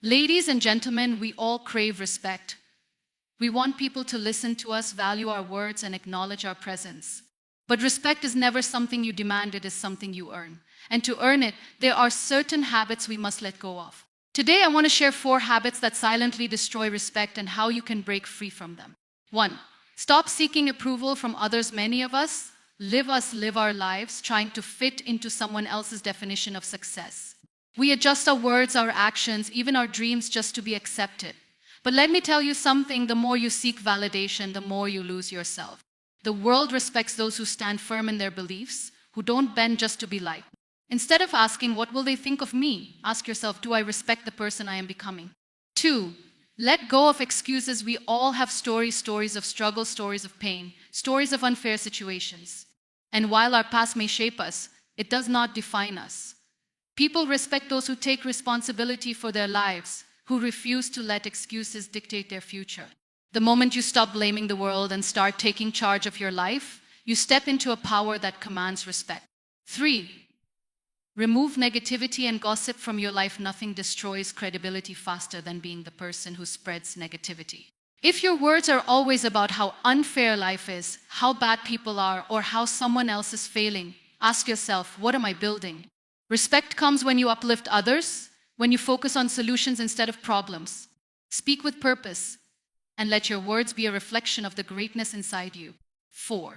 Ladies and gentlemen, we all crave respect. We want people to listen to us, value our words, and acknowledge our presence. But respect is never something you demand, it is something you earn. And to earn it, there are certain habits we must let go of. Today, I want to share 4 habits that silently destroy respect and how you can break free from them. 1. Stop seeking approval from others. Many of us live our lives trying to fit into someone else's definition of success. We adjust our words, our actions, even our dreams just to be accepted. But let me tell you something, the more you seek validation, the more you lose yourself. The world respects those who stand firm in their beliefs, who don't bend just to be liked. Instead of asking, what will they think of me? Ask yourself, do I respect the person I am becoming? 2. Let go of excuses. We all have stories of struggle, stories of pain, stories of unfair situations. And while our past may shape us, it does not define us. People respect those who take responsibility for their lives, who refuse to let excuses dictate their future. The moment you stop blaming the world and start taking charge of your life, you step into a power that commands respect. 3. Remove negativity and gossip from your life. Nothing destroys credibility faster than being the person who spreads negativity. If your words are always about how unfair life is, how bad people are, or how someone else is failing, ask yourself, what am I building? Respect comes when you uplift others, when you focus on solutions instead of problems. Speak with purpose, and let your words be a reflection of the greatness inside you. 4.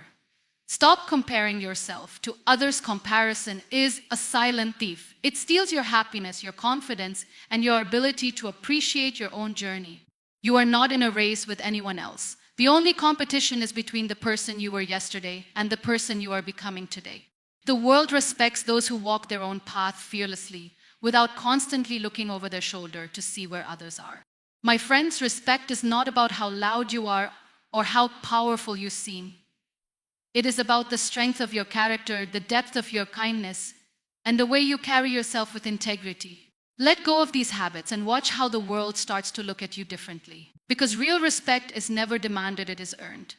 Stop comparing yourself to others. Comparison is a silent thief. It steals your happiness, your confidence, and your ability to appreciate your own journey. You are not in a race with anyone else. The only competition is between the person you were yesterday and the person you are becoming today. The world respects those who walk their own path fearlessly, without constantly looking over their shoulder to see where others are. My friends, respect is not about how loud you are or how powerful you seem. It is about the strength of your character, the depth of your kindness, and the way you carry yourself with integrity. Let go of these habits and watch how the world starts to look at you differently. Because real respect is never demanded, it is earned.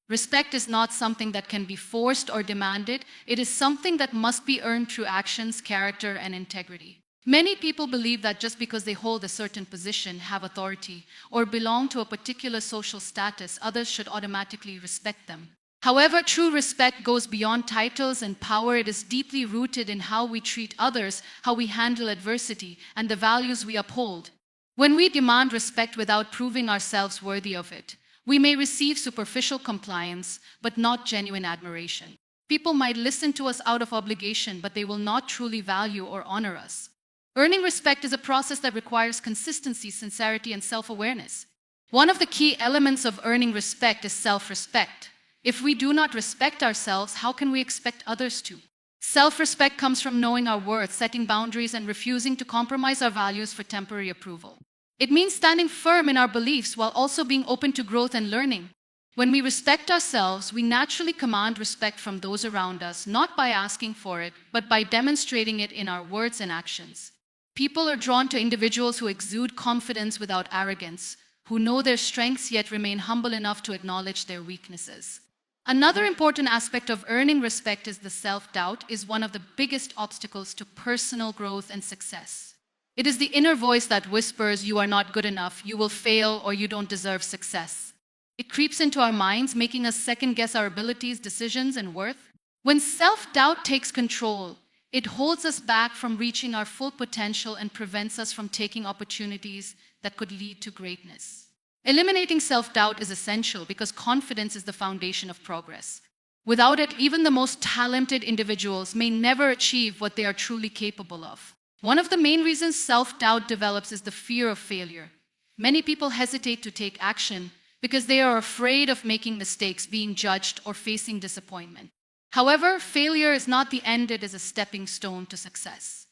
Respect is not something that can be forced or demanded. It is something that must be earned through actions, character, and integrity. Many people believe that just because they hold a certain position, have authority, or belong to a particular social status, others should automatically respect them. However, true respect goes beyond titles and power. It is deeply rooted in how we treat others, how we handle adversity, and the values we uphold. When we demand respect without proving ourselves worthy of it, we may receive superficial compliance, but not genuine admiration. People might listen to us out of obligation, but they will not truly value or honor us. Earning respect is a process that requires consistency, sincerity, and self-awareness. One of the key elements of earning respect is self-respect. If we do not respect ourselves, how can we expect others to? Self-respect comes from knowing our worth, setting boundaries, and refusing to compromise our values for temporary approval. It means standing firm in our beliefs while also being open to growth and learning. When we respect ourselves, we naturally command respect from those around us, not by asking for it, but by demonstrating it in our words and actions. People are drawn to individuals who exude confidence without arrogance, who know their strengths yet remain humble enough to acknowledge their weaknesses. Another important aspect of earning respect is the self-doubt is one of the biggest obstacles to personal growth and success. It is the inner voice that whispers, you are not good enough, you will fail, or you don't deserve success. It creeps into our minds, making us second-guess our abilities, decisions, and worth. When self-doubt takes control, it holds us back from reaching our full potential and prevents us from taking opportunities that could lead to greatness. Eliminating self-doubt is essential because confidence is the foundation of progress. Without it, even the most talented individuals may never achieve what they are truly capable of. One of the main reasons self-doubt develops is the fear of failure. Many people hesitate to take action because they are afraid of making mistakes, being judged, or facing disappointment. However, failure is not the end, it is a stepping stone to success.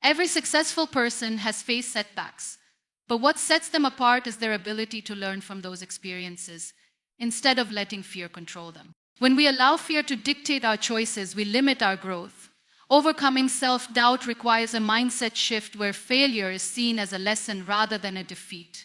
Every successful person has faced setbacks, but what sets them apart is their ability to learn from those experiences instead of letting fear control them. When we allow fear to dictate our choices, we limit our growth. Overcoming self-doubt requires a mindset shift where failure is seen as a lesson rather than a defeat.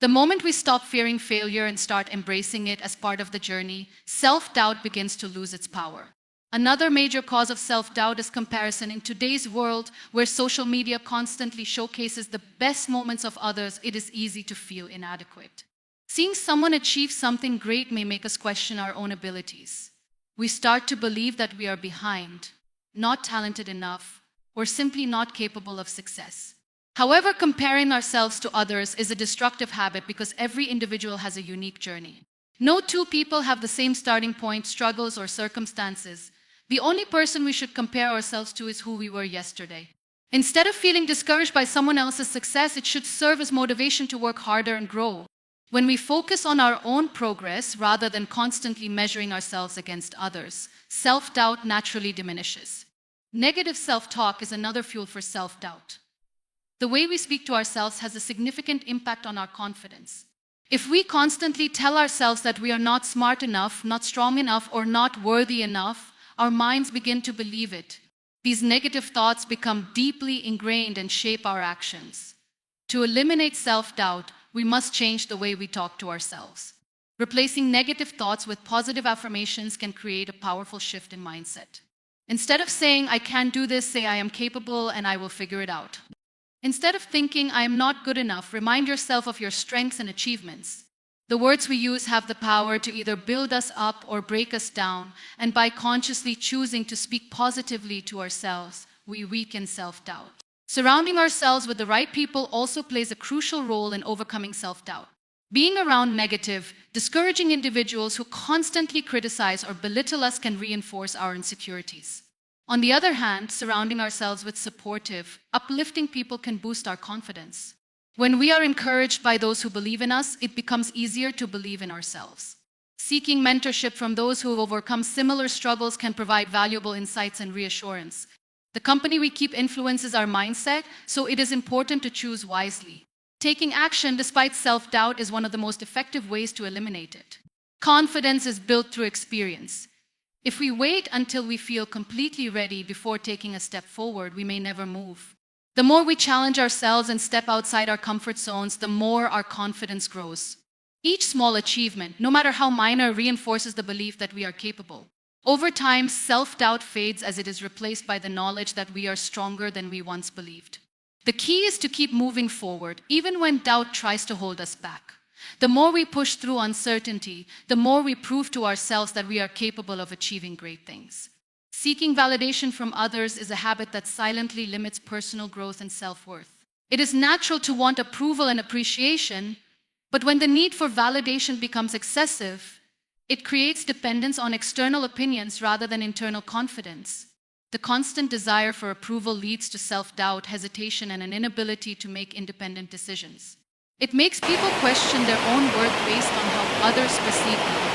The moment we stop fearing failure and start embracing it as part of the journey, self-doubt begins to lose its power. Another major cause of self-doubt is comparison. In today's world, where social media constantly showcases the best moments of others, it is easy to feel inadequate. Seeing someone achieve something great may make us question our own abilities. We start to believe that we are behind, not talented enough, or simply not capable of success. However, comparing ourselves to others is a destructive habit because every individual has a unique journey. No two people have the same starting point, struggles, or circumstances. The only person we should compare ourselves to is who we were yesterday. Instead of feeling discouraged by someone else's success, it should serve as motivation to work harder and grow. When we focus on our own progress rather than constantly measuring ourselves against others, self-doubt naturally diminishes. Negative self-talk is another fuel for self-doubt. The way we speak to ourselves has a significant impact on our confidence. If we constantly tell ourselves that we are not smart enough, not strong enough, or not worthy enough, our minds begin to believe it. These negative thoughts become deeply ingrained and shape our actions. To eliminate self-doubt, we must change the way we talk to ourselves. Replacing negative thoughts with positive affirmations can create a powerful shift in mindset. Instead of saying, "I can't do this," say, "I am capable and I will figure it out." Instead of thinking, "I am not good enough," remind yourself of your strengths and achievements. The words we use have the power to either build us up or break us down, and by consciously choosing to speak positively to ourselves, we weaken self-doubt. Surrounding ourselves with the right people also plays a crucial role in overcoming self-doubt. Being around negative, discouraging individuals who constantly criticize or belittle us can reinforce our insecurities. On the other hand, surrounding ourselves with supportive, uplifting people can boost our confidence. When we are encouraged by those who believe in us, it becomes easier to believe in ourselves. Seeking mentorship from those who have overcome similar struggles can provide valuable insights and reassurance. The company we keep influences our mindset, so it is important to choose wisely. Taking action despite self-doubt is one of the most effective ways to eliminate it. Confidence is built through experience. If we wait until we feel completely ready before taking a step forward, we may never move. The more we challenge ourselves and step outside our comfort zones, the more our confidence grows. Each small achievement, no matter how minor, reinforces the belief that we are capable. Over time, self-doubt fades as it is replaced by the knowledge that we are stronger than we once believed. The key is to keep moving forward, even when doubt tries to hold us back. The more we push through uncertainty, the more we prove to ourselves that we are capable of achieving great things. Seeking validation from others is a habit that silently limits personal growth and self-worth. It is natural to want approval and appreciation, but when the need for validation becomes excessive, it creates dependence on external opinions rather than internal confidence. The constant desire for approval leads to self-doubt, hesitation, and an inability to make independent decisions. It makes people question their own worth based on how others perceive them.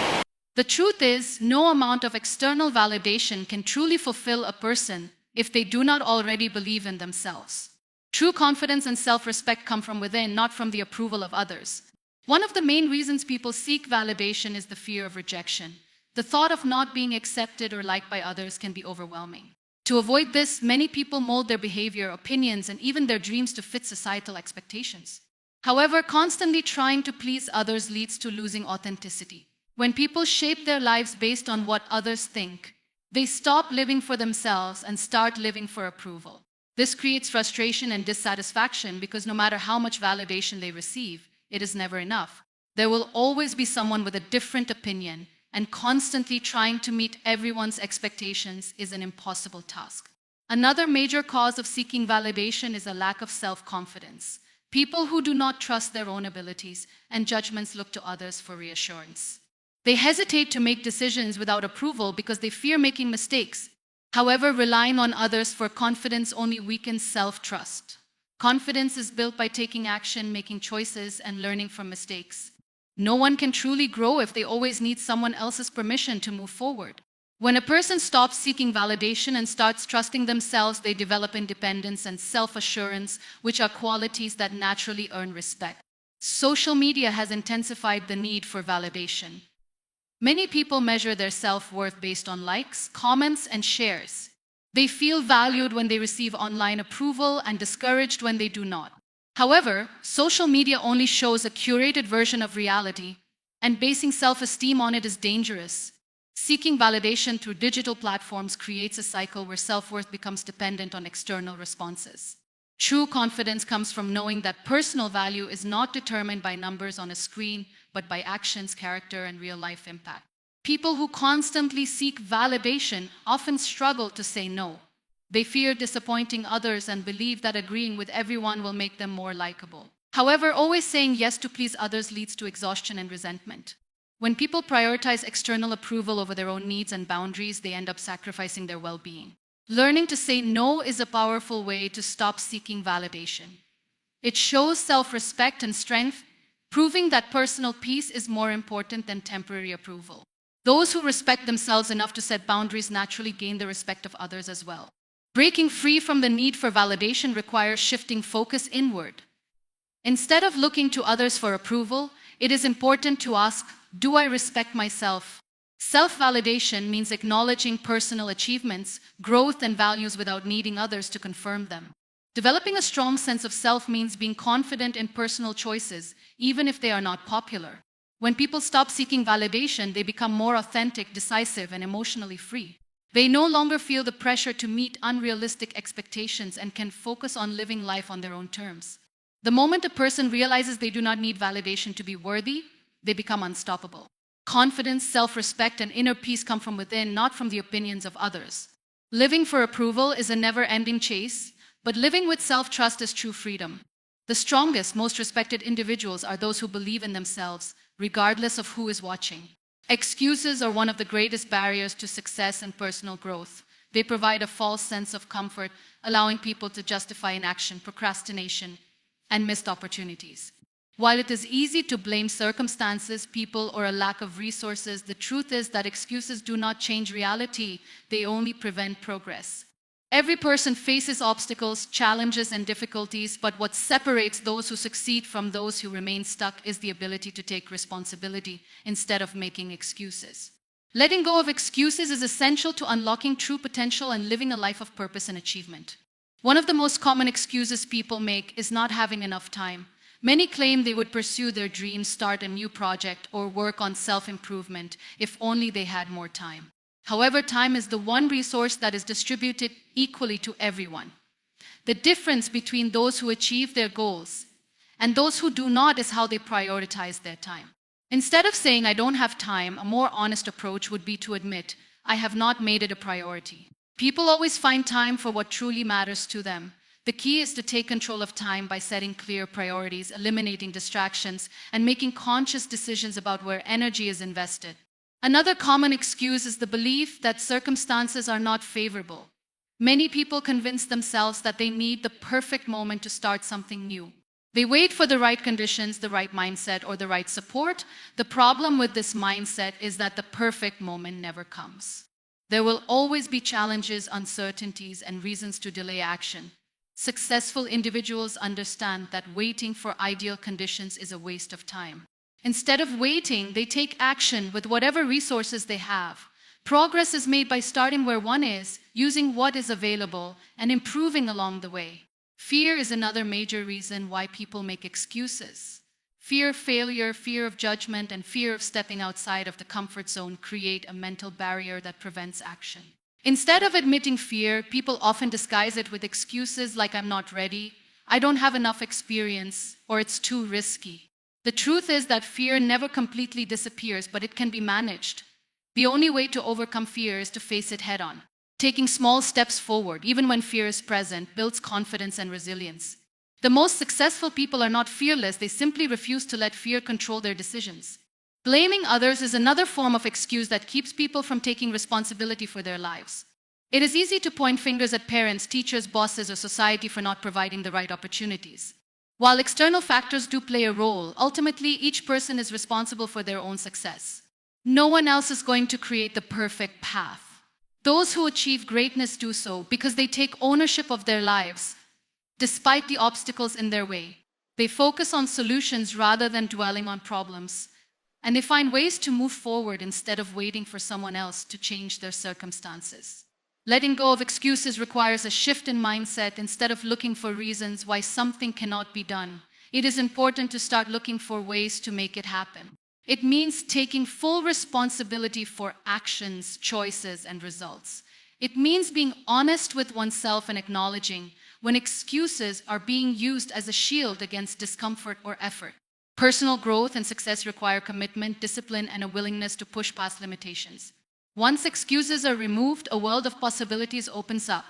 The truth is, no amount of external validation can truly fulfill a person if they do not already believe in themselves. True confidence and self-respect come from within, not from the approval of others. One of the main reasons people seek validation is the fear of rejection. The thought of not being accepted or liked by others can be overwhelming. To avoid this, many people mold their behavior, opinions, and even their dreams to fit societal expectations. However, constantly trying to please others leads to losing authenticity. When people shape their lives based on what others think, they stop living for themselves and start living for approval. This creates frustration and dissatisfaction because no matter how much validation they receive, it is never enough. There will always be someone with a different opinion, and constantly trying to meet everyone's expectations is an impossible task. Another major cause of seeking validation is a lack of self-confidence. People who do not trust their own abilities and judgments look to others for reassurance. They hesitate to make decisions without approval because they fear making mistakes. However, relying on others for confidence only weakens self-trust. Confidence is built by taking action, making choices, and learning from mistakes. No one can truly grow if they always need someone else's permission to move forward. When a person stops seeking validation and starts trusting themselves, they develop independence and self-assurance, which are qualities that naturally earn respect. Social media has intensified the need for validation. Many people measure their self-worth based on likes, comments, and shares. They feel valued when they receive online approval and discouraged when they do not. However, social media only shows a curated version of reality, and basing self-esteem on it is dangerous. Seeking validation through digital platforms creates a cycle where self-worth becomes dependent on external responses. True confidence comes from knowing that personal value is not determined by numbers on a screen, but by actions, character, and real-life impact. People who constantly seek validation often struggle to say no. They fear disappointing others and believe that agreeing with everyone will make them more likable. However, always saying yes to please others leads to exhaustion and resentment. When people prioritize external approval over their own needs and boundaries, they end up sacrificing their well-being. Learning to say no is a powerful way to stop seeking validation. It shows self-respect and strength, proving that personal peace is more important than temporary approval. Those who respect themselves enough to set boundaries naturally gain the respect of others as well. Breaking free from the need for validation requires shifting focus inward. Instead of looking to others for approval, it is important to ask, do I respect myself? Self-validation means acknowledging personal achievements, growth, and values without needing others to confirm them. Developing a strong sense of self means being confident in personal choices, even if they are not popular. When people stop seeking validation, they become more authentic, decisive, and emotionally free. They no longer feel the pressure to meet unrealistic expectations and can focus on living life on their own terms. The moment a person realizes they do not need validation to be worthy, they become unstoppable. Confidence, self-respect, and inner peace come from within, not from the opinions of others. Living for approval is a never-ending chase, but living with self-trust is true freedom. The strongest, most respected individuals are those who believe in themselves, regardless of who is watching. Excuses are one of the greatest barriers to success and personal growth. They provide a false sense of comfort, allowing people to justify inaction, procrastination, and missed opportunities. While it is easy to blame circumstances, people, or a lack of resources, the truth is that excuses do not change reality, they only prevent progress. Every person faces obstacles, challenges, and difficulties, but what separates those who succeed from those who remain stuck is the ability to take responsibility instead of making excuses. Letting go of excuses is essential to unlocking true potential and living a life of purpose and achievement. One of the most common excuses people make is not having enough time. Many claim they would pursue their dreams, start a new project, or work on self-improvement if only they had more time. However, time is the one resource that is distributed equally to everyone. The difference between those who achieve their goals and those who do not is how they prioritize their time. Instead of saying, I don't have time, a more honest approach would be to admit, I have not made it a priority. People always find time for what truly matters to them. The key is to take control of time by setting clear priorities, eliminating distractions, and making conscious decisions about where energy is invested. Another common excuse is the belief that circumstances are not favorable. Many people convince themselves that they need the perfect moment to start something new. They wait for the right conditions, the right mindset, or the right support. The problem with this mindset is that the perfect moment never comes. There will always be challenges, uncertainties, and reasons to delay action. Successful individuals understand that waiting for ideal conditions is a waste of time. Instead of waiting, they take action with whatever resources they have. Progress is made by starting where one is, using what is available, and improving along the way. Fear is another major reason why people make excuses. Fear of failure, fear of judgment, and fear of stepping outside of the comfort zone create a mental barrier that prevents action. Instead of admitting fear, people often disguise it with excuses like I'm not ready, I don't have enough experience, or it's too risky. The truth is that fear never completely disappears, but it can be managed. The only way to overcome fear is to face it head-on. Taking small steps forward, even when fear is present, builds confidence and resilience. The most successful people are not fearless, they simply refuse to let fear control their decisions. Blaming others is another form of excuse that keeps people from taking responsibility for their lives. It is easy to point fingers at parents, teachers, bosses, or society for not providing the right opportunities. While external factors do play a role, ultimately each person is responsible for their own success. No one else is going to create the perfect path. Those who achieve greatness do so because they take ownership of their lives, despite the obstacles in their way. They focus on solutions rather than dwelling on problems. And they find ways to move forward instead of waiting for someone else to change their circumstances. Letting go of excuses requires a shift in mindset. Instead of looking for reasons why something cannot be done, it is important to start looking for ways to make it happen. It means taking full responsibility for actions, choices, and results. It means being honest with oneself and acknowledging when excuses are being used as a shield against discomfort or effort. Personal growth and success require commitment, discipline, and a willingness to push past limitations. Once excuses are removed, a world of possibilities opens up.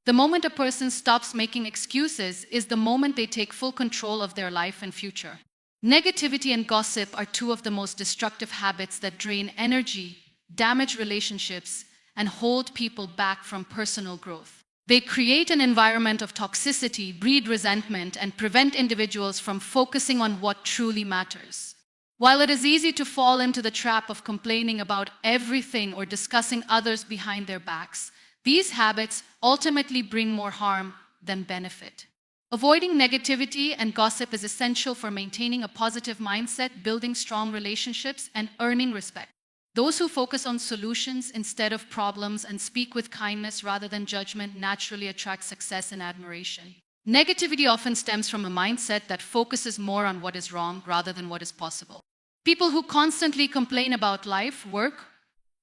The moment a person stops making excuses is the moment they take full control of their life and future. Negativity and gossip are two of the most destructive habits that drain energy, damage relationships, and hold people back from personal growth. They create an environment of toxicity, breed resentment, and prevent individuals from focusing on what truly matters. While it is easy to fall into the trap of complaining about everything or discussing others behind their backs, these habits ultimately bring more harm than benefit. Avoiding negativity and gossip is essential for maintaining a positive mindset, building strong relationships, and earning respect. Those who focus on solutions instead of problems and speak with kindness rather than judgment naturally attract success and admiration. Negativity often stems from a mindset that focuses more on what is wrong rather than what is possible. People who constantly complain about life, work,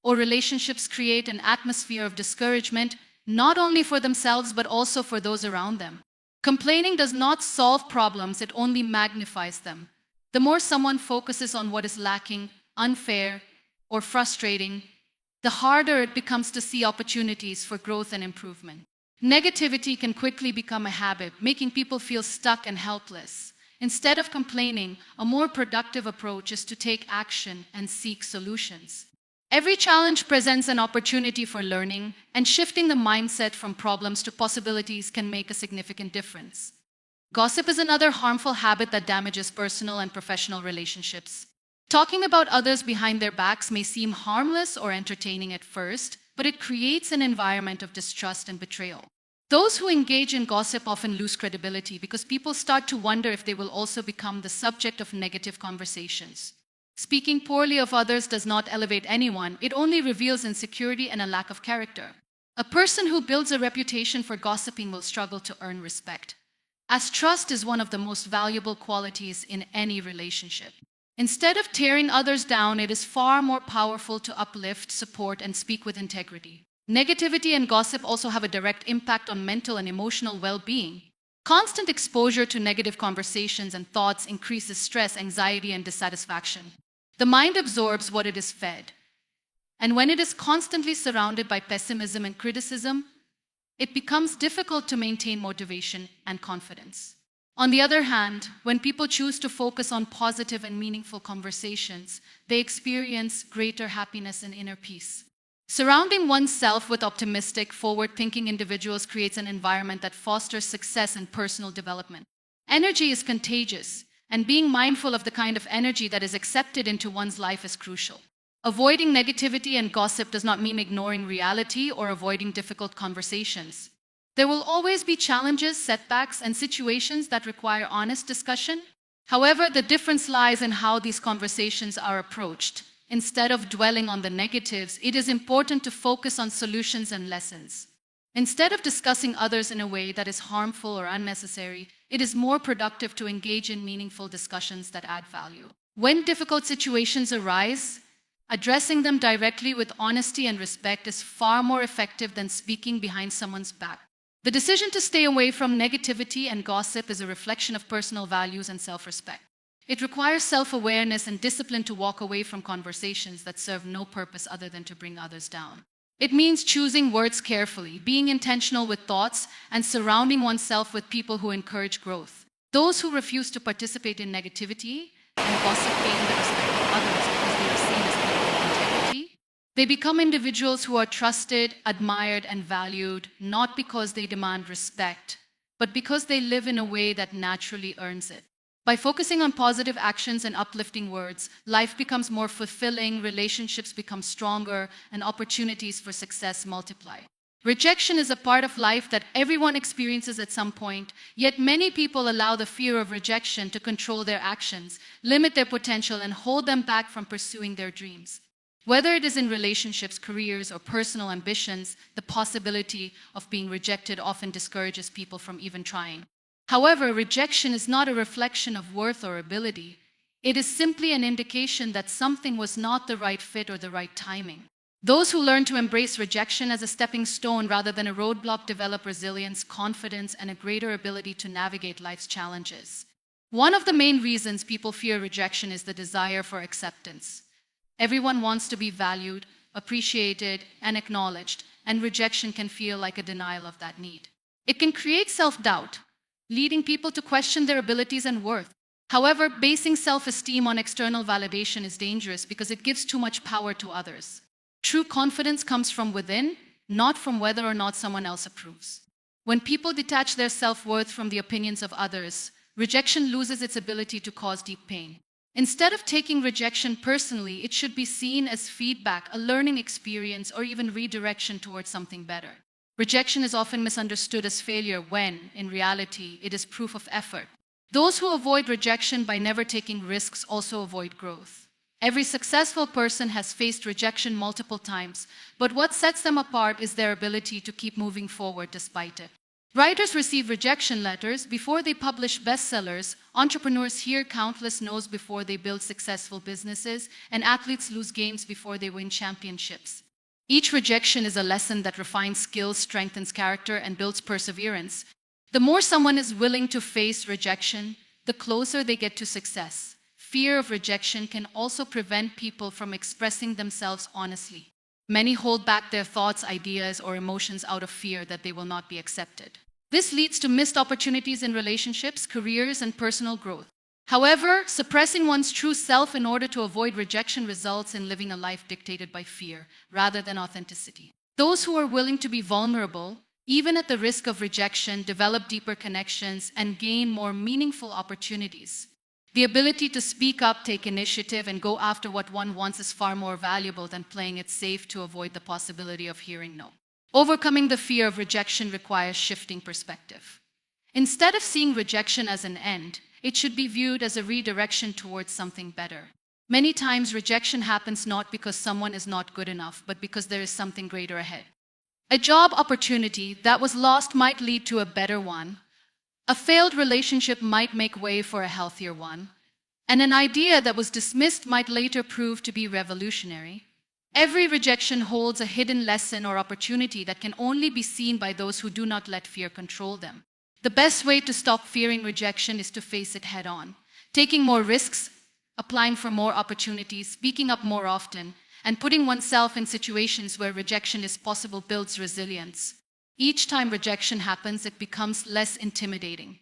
or relationships create an atmosphere of discouragement, not only for themselves but also for those around them. Complaining does not solve problems, it only magnifies them. The more someone focuses on what is lacking, unfair, or frustrating, the harder it becomes to see opportunities for growth and improvement. Negativity can quickly become a habit, making people feel stuck and helpless. Instead of complaining, a more productive approach is to take action and seek solutions. Every challenge presents an opportunity for learning, and shifting the mindset from problems to possibilities can make a significant difference. Gossip is another harmful habit that damages personal and professional relationships. Talking about others behind their backs may seem harmless or entertaining at first, but it creates an environment of distrust and betrayal. Those who engage in gossip often lose credibility because people start to wonder if they will also become the subject of negative conversations. Speaking poorly of others does not elevate anyone, it only reveals insecurity and a lack of character. A person who builds a reputation for gossiping will struggle to earn respect, as trust is one of the most valuable qualities in any relationship. Instead of tearing others down, it is far more powerful to uplift, support, and speak with integrity. Negativity and gossip also have a direct impact on mental and emotional well-being. Constant exposure to negative conversations and thoughts increases stress, anxiety, and dissatisfaction. The mind absorbs what it is fed. And when it is constantly surrounded by pessimism and criticism, it becomes difficult to maintain motivation and confidence. On the other hand, when people choose to focus on positive and meaningful conversations, they experience greater happiness and inner peace. Surrounding oneself with optimistic, forward-thinking individuals creates an environment that fosters success and personal development. Energy is contagious, and being mindful of the kind of energy that is accepted into one's life is crucial. Avoiding negativity and gossip does not mean ignoring reality or avoiding difficult conversations. There will always be challenges, setbacks, and situations that require honest discussion. However, the difference lies in how these conversations are approached. Instead of dwelling on the negatives, it is important to focus on solutions and lessons. Instead of discussing others in a way that is harmful or unnecessary, it is more productive to engage in meaningful discussions that add value. When difficult situations arise, addressing them directly with honesty and respect is far more effective than speaking behind someone's back. The decision to stay away from negativity and gossip is a reflection of personal values and self-respect. It requires self-awareness and discipline to walk away from conversations that serve no purpose other than to bring others down. It means choosing words carefully, being intentional with thoughts, and surrounding oneself with people who encourage growth. Those who refuse to participate in negativity and gossip gain the respect of others because they are seen as people of integrity. They become individuals who are trusted, admired, and valued, not because they demand respect, but because they live in a way that naturally earns it. By focusing on positive actions and uplifting words, life becomes more fulfilling, relationships become stronger, and opportunities for success multiply. Rejection is a part of life that everyone experiences at some point, yet many people allow the fear of rejection to control their actions, limit their potential, and hold them back from pursuing their dreams. Whether it is in relationships, careers, or personal ambitions, the possibility of being rejected often discourages people from even trying. However, rejection is not a reflection of worth or ability. It is simply an indication that something was not the right fit or the right timing. Those who learn to embrace rejection as a stepping stone rather than a roadblock develop resilience, confidence, and a greater ability to navigate life's challenges. One of the main reasons people fear rejection is the desire for acceptance. Everyone wants to be valued, appreciated, and acknowledged, and rejection can feel like a denial of that need. It can create self-doubt, leading people to question their abilities and worth. However, basing self-esteem on external validation is dangerous because it gives too much power to others. True confidence comes from within, not from whether or not someone else approves. When people detach their self-worth from the opinions of others, rejection loses its ability to cause deep pain. Instead of taking rejection personally, it should be seen as feedback, a learning experience, or even redirection towards something better. Rejection is often misunderstood as failure when, in reality, it is proof of effort. Those who avoid rejection by never taking risks also avoid growth. Every successful person has faced rejection multiple times, but what sets them apart is their ability to keep moving forward despite it. Writers receive rejection letters before they publish bestsellers, entrepreneurs hear countless no's before they build successful businesses, and athletes lose games before they win championships. Each rejection is a lesson that refines skills, strengthens character, and builds perseverance. The more someone is willing to face rejection, the closer they get to success. Fear of rejection can also prevent people from expressing themselves honestly. Many hold back their thoughts, ideas, or emotions out of fear that they will not be accepted. This leads to missed opportunities in relationships, careers, and personal growth. However, suppressing one's true self in order to avoid rejection results in living a life dictated by fear rather than authenticity. Those who are willing to be vulnerable, even at the risk of rejection, develop deeper connections and gain more meaningful opportunities. The ability to speak up, take initiative, and go after what one wants is far more valuable than playing it safe to avoid the possibility of hearing no. Overcoming the fear of rejection requires shifting perspective. Instead of seeing rejection as an end, it should be viewed as a redirection towards something better. Many times, rejection happens not because someone is not good enough, but because there is something greater ahead. A job opportunity that was lost might lead to a better one. A failed relationship might make way for a healthier one, and an idea that was dismissed might later prove to be revolutionary. Every rejection holds a hidden lesson or opportunity that can only be seen by those who do not let fear control them. The best way to stop fearing rejection is to face it head on, taking more risks, applying for more opportunities, speaking up more often, and putting oneself in situations where rejection is possible builds resilience. Each time rejection happens, it becomes less intimidating.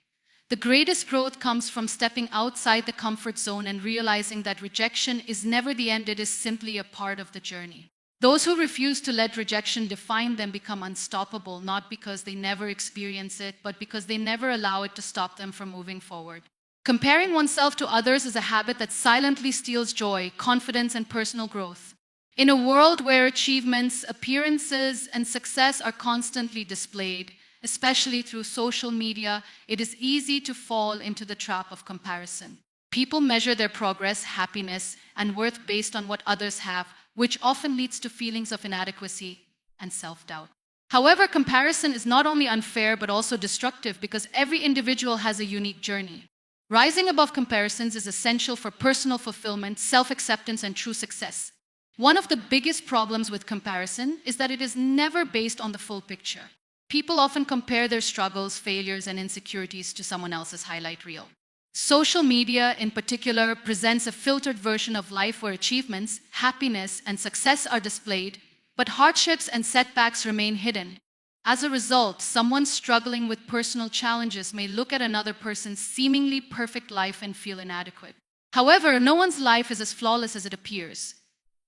The greatest growth comes from stepping outside the comfort zone and realizing that rejection is never the end, it is simply a part of the journey. Those who refuse to let rejection define them become unstoppable, not because they never experience it, but because they never allow it to stop them from moving forward. Comparing oneself to others is a habit that silently steals joy, confidence, and personal growth. In a world where achievements, appearances, and success are constantly displayed, especially through social media, it is easy to fall into the trap of comparison. People measure their progress, happiness, and worth based on what others have, which often leads to feelings of inadequacy and self-doubt. However, comparison is not only unfair but also destructive because every individual has a unique journey. Rising above comparisons is essential for personal fulfillment, self-acceptance, and true success. One of the biggest problems with comparison is that it is never based on the full picture. People often compare their struggles, failures, and insecurities to someone else's highlight reel. Social media, in particular, presents a filtered version of life where achievements, happiness, and success are displayed, but hardships and setbacks remain hidden. As a result, someone struggling with personal challenges may look at another person's seemingly perfect life and feel inadequate. However, no one's life is as flawless as it appears.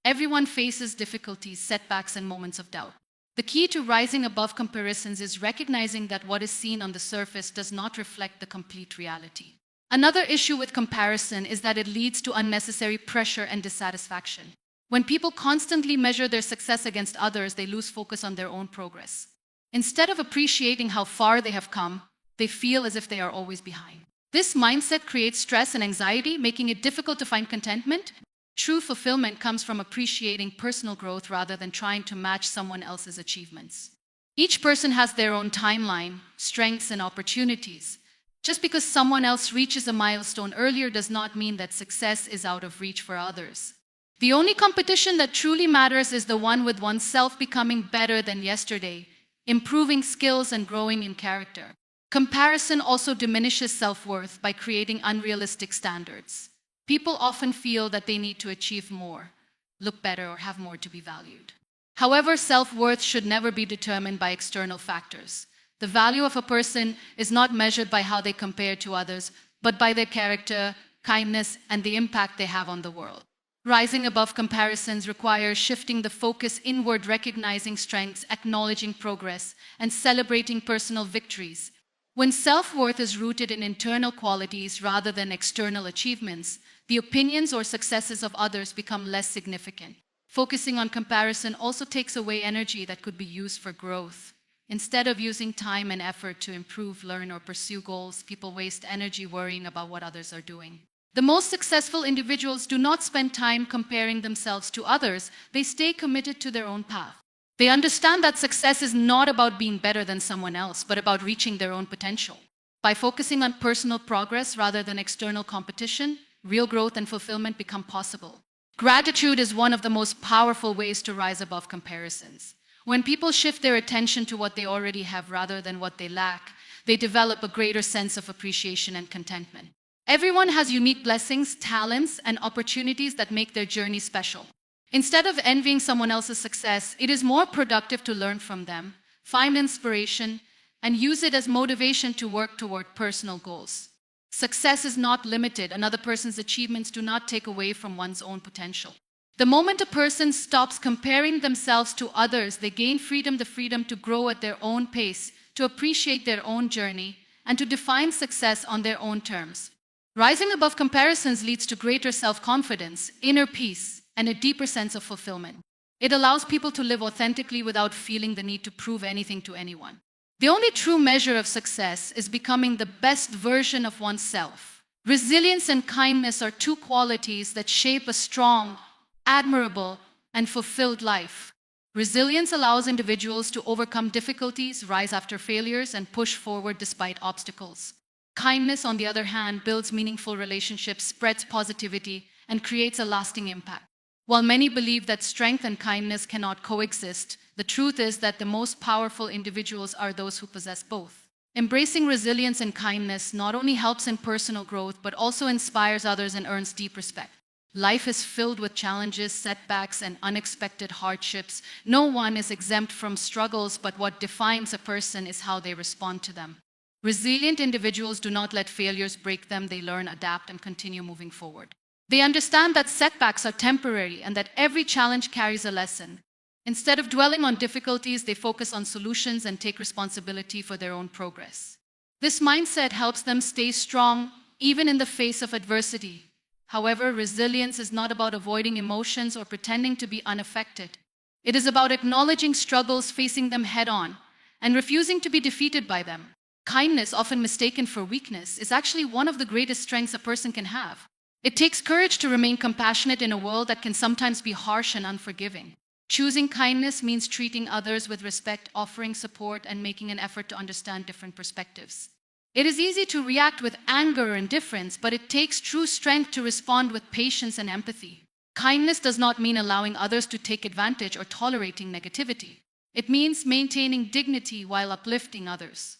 Everyone faces difficulties, setbacks, and moments of doubt. The key to rising above comparisons is recognizing that what is seen on the surface does not reflect the complete reality. Another issue with comparison is that it leads to unnecessary pressure and dissatisfaction. When people constantly measure their success against others, they lose focus on their own progress. Instead of appreciating how far they have come, they feel as if they are always behind. This mindset creates stress and anxiety, making it difficult to find contentment. True fulfillment comes from appreciating personal growth rather than trying to match someone else's achievements. Each person has their own timeline, strengths, and opportunities. Just because someone else reaches a milestone earlier does not mean that success is out of reach for others. The only competition that truly matters is the one with oneself becoming better than yesterday, improving skills and growing in character. Comparison also diminishes self-worth by creating unrealistic standards. People often feel that they need to achieve more, look better, or have more to be valued. However, self-worth should never be determined by external factors. The value of a person is not measured by how they compare to others, but by their character, kindness, and the impact they have on the world. Rising above comparisons requires shifting the focus inward, recognizing strengths, acknowledging progress, and celebrating personal victories. When self-worth is rooted in internal qualities rather than external achievements, the opinions or successes of others become less significant. Focusing on comparison also takes away energy that could be used for growth. Instead of using time and effort to improve, learn, or pursue goals, people waste energy worrying about what others are doing. The most successful individuals do not spend time comparing themselves to others, they stay committed to their own path. They understand that success is not about being better than someone else, but about reaching their own potential. By focusing on personal progress rather than external competition, real growth and fulfillment become possible. Gratitude is one of the most powerful ways to rise above comparisons. When people shift their attention to what they already have rather than what they lack, they develop a greater sense of appreciation and contentment. Everyone has unique blessings, talents, and opportunities that make their journey special. Instead of envying someone else's success, it is more productive to learn from them, find inspiration, and use it as motivation to work toward personal goals. Success is not limited. Another person's achievements do not take away from one's own potential. The moment a person stops comparing themselves to others, they gain freedom, the freedom to grow at their own pace, to appreciate their own journey, and to define success on their own terms. Rising above comparisons leads to greater self-confidence, inner peace, and a deeper sense of fulfillment. It allows people to live authentically without feeling the need to prove anything to anyone. The only true measure of success is becoming the best version of oneself. Resilience and kindness are two qualities that shape a strong, admirable, and fulfilled life. Resilience allows individuals to overcome difficulties, rise after failures, and push forward despite obstacles. Kindness, on the other hand, builds meaningful relationships, spreads positivity, and creates a lasting impact. While many believe that strength and kindness cannot coexist, the truth is that the most powerful individuals are those who possess both. Embracing resilience and kindness not only helps in personal growth, but also inspires others and earns deep respect. Life is filled with challenges, setbacks, and unexpected hardships. No one is exempt from struggles, but what defines a person is how they respond to them. Resilient individuals do not let failures break them. They learn, adapt, and continue moving forward. They understand that setbacks are temporary and that every challenge carries a lesson. Instead of dwelling on difficulties, they focus on solutions and take responsibility for their own progress. This mindset helps them stay strong even in the face of adversity. However, resilience is not about avoiding emotions or pretending to be unaffected. It is about acknowledging struggles, facing them head-on, and refusing to be defeated by them. Kindness, often mistaken for weakness, is actually one of the greatest strengths a person can have. It takes courage to remain compassionate in a world that can sometimes be harsh and unforgiving. Choosing kindness means treating others with respect, offering support, and making an effort to understand different perspectives. It is easy to react with anger or indifference, but it takes true strength to respond with patience and empathy. Kindness does not mean allowing others to take advantage or tolerating negativity. It means maintaining dignity while uplifting others.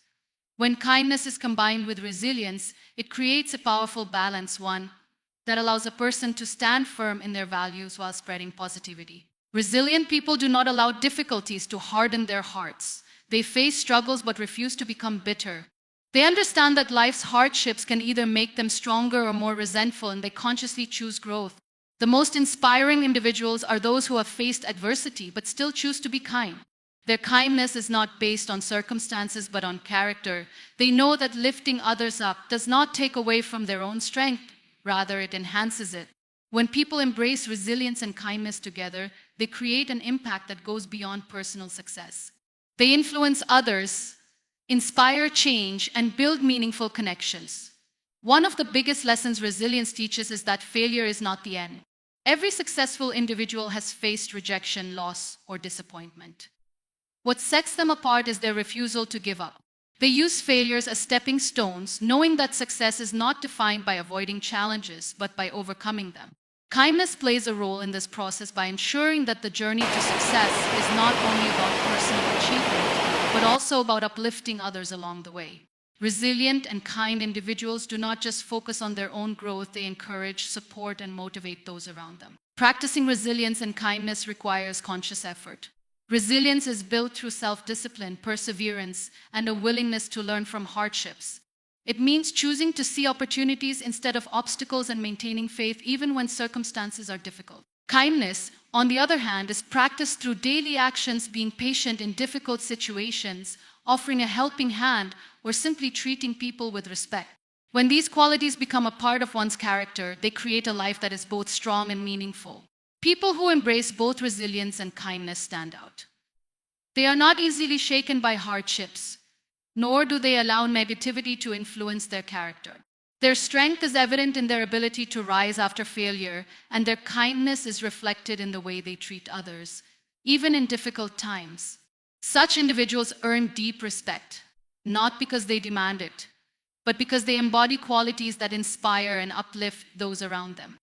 When kindness is combined with resilience, it creates a powerful balance, one that allows a person to stand firm in their values while spreading positivity. Resilient people do not allow difficulties to harden their hearts. They face struggles but refuse to become bitter. They understand that life's hardships can either make them stronger or more resentful, and they consciously choose growth. The most inspiring individuals are those who have faced adversity but still choose to be kind. Their kindness is not based on circumstances but on character. They know that lifting others up does not take away from their own strength. Rather, it enhances it. When people embrace resilience and kindness together, they create an impact that goes beyond personal success. They influence others, inspire change, and build meaningful connections. One of the biggest lessons resilience teaches is that failure is not the end. Every successful individual has faced rejection, loss, or disappointment. What sets them apart is their refusal to give up. They use failures as stepping stones, knowing that success is not defined by avoiding challenges, but by overcoming them. Kindness plays a role in this process by ensuring that the journey to success is not only about personal achievement, but also about uplifting others along the way. Resilient and kind individuals do not just focus on their own growth, they encourage, support, and motivate those around them. Practicing resilience and kindness requires conscious effort. Resilience is built through self-discipline, perseverance, and a willingness to learn from hardships. It means choosing to see opportunities instead of obstacles and maintaining faith even when circumstances are difficult. Kindness, on the other hand, is practiced through daily actions, being patient in difficult situations, offering a helping hand, or simply treating people with respect. When these qualities become a part of one's character, they create a life that is both strong and meaningful. People who embrace both resilience and kindness stand out. They are not easily shaken by hardships, nor do they allow negativity to influence their character. Their strength is evident in their ability to rise after failure, and their kindness is reflected in the way they treat others, even in difficult times. Such individuals earn deep respect, not because they demand it, but because they embody qualities that inspire and uplift those around them.